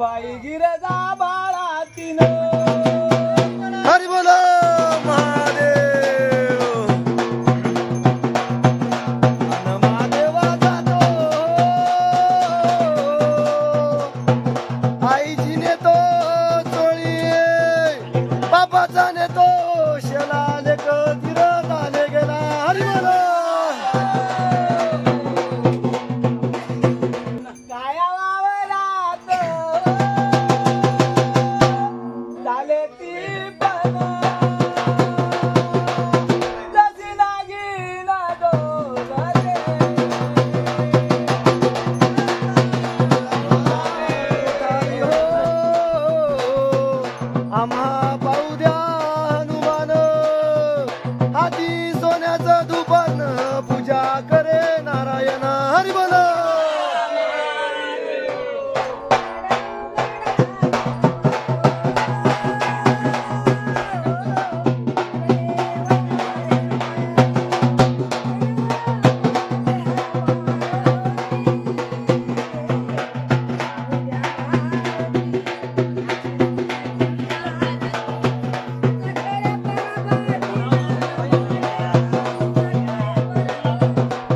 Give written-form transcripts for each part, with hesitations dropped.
बाई गिरजा बाळा तीन हरी बोलो महादेव महादेवा जातो आईची नेतो चोळी बापाचा नेतो शेला लेक तिरत आले गेला हरी बोलो आम्हा पाहू द्या हनुमान हाती सोन्याचं दुपन पूजा करे नारायण हरी बोल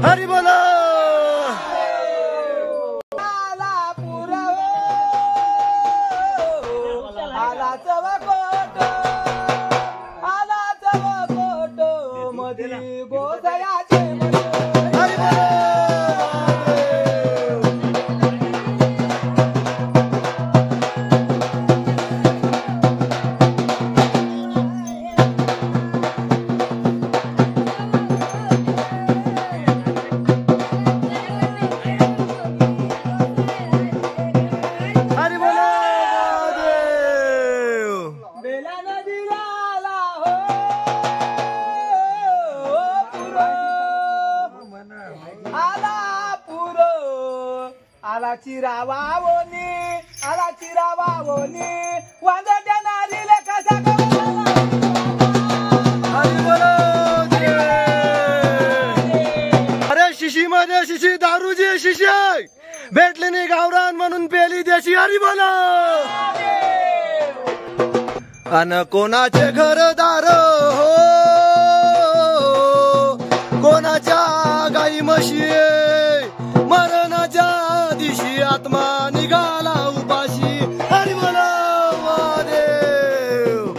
हरी बोलो आला चवकोट मधी गोधयाचे हरी बोलो हरी बोलो महादेव बेला नदीला आला हो पुरो आला पुरो आला चिरावावोनी वांदट्या नारीले कसा हरी बोलो देव. अरे शिशी मध्ये शिशी दारूची शिशी भेटली नाही गावरान म्हणून पेली देशी हरी बोलो अन कोणाचे घरदार हो कोणाच्या गाई म्हशी मरणाच्या दिशी आत्मा निघाला उपाशी हरी बोलो महादेव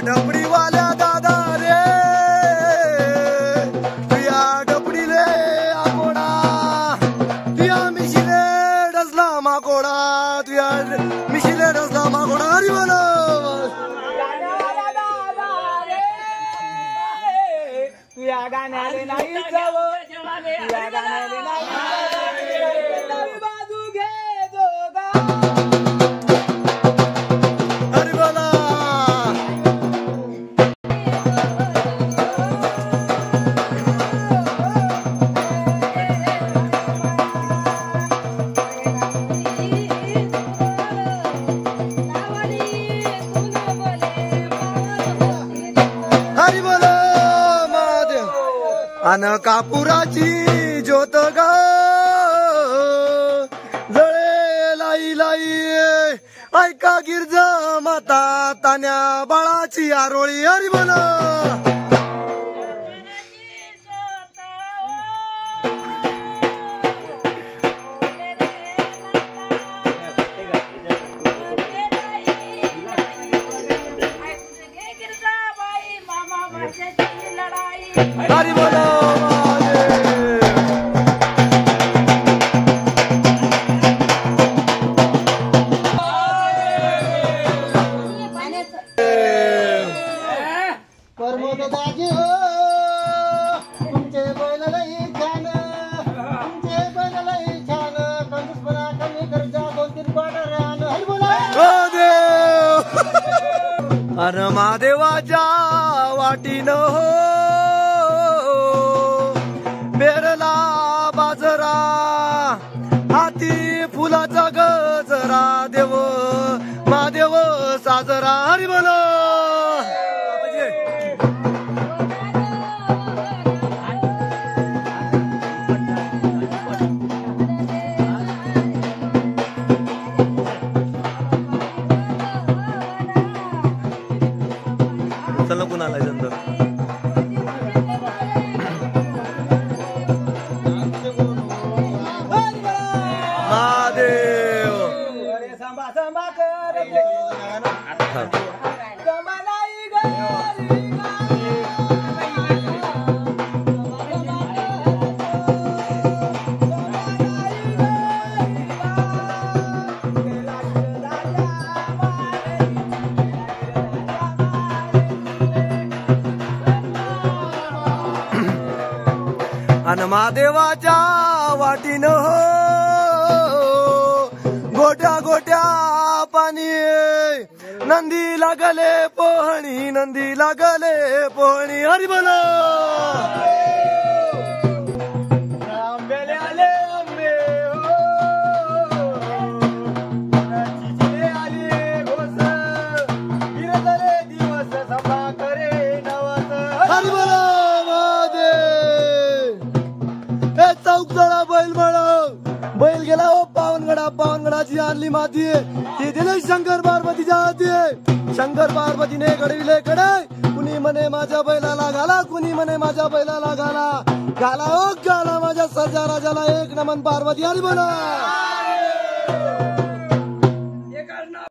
डबडीवाल्या दादा रे तुया डबडीले आकोडा तुया मिशिले डसला माकोडा तुया मिशिले डसला माकोडा हरी बोलो तुया गाण्याले नाही जावं तुया गाण्याले नाही बाजू घे जो हरी बोला हरी बोला महादेव अन कापुराची ज्योत ग जळे लाई लाई ऐका गिरजा माता तान्या बाळाची आरोळी हरी बोला हरी बोला परमोदाजी हो तुमचे बैल लई छान तुमचे बैल लई छान कंजूसपणा कमी करजा 2-3 क्वार्टर आण हरी बोला महादेव अन महादेवाच्या वाटीनं हो पेरला बाजरा हाती फुलाचा गजरा देव महादेव साजरा हरी बोला चला कुणाला महादेव अरे संभा संभा कर कमलाई गरी अन महादेवाच्या वाटीनं हो गोट्या गोट्या पाणी नंदी लागले पोहणी नंदी लागले पोहणी हरी बोला आंबेले आले आंबे हो चिचले आले घोस गिरधरे दिवस संभा करे नवस हरी बोला महादेव चौक जळा बैल गेला हो पावनगडाची आणली माती ती दिले शंकर पार्वतीच्या हाती शंकर पार्वतीने घडविले कडे कुणी म्हणे माझ्या बैलाला घाला कुणी म्हणे माझ्या बैलाला घाला घाला हो घाला माझ्या सर्जा राजाला एक नमन पार्वती हरी बोला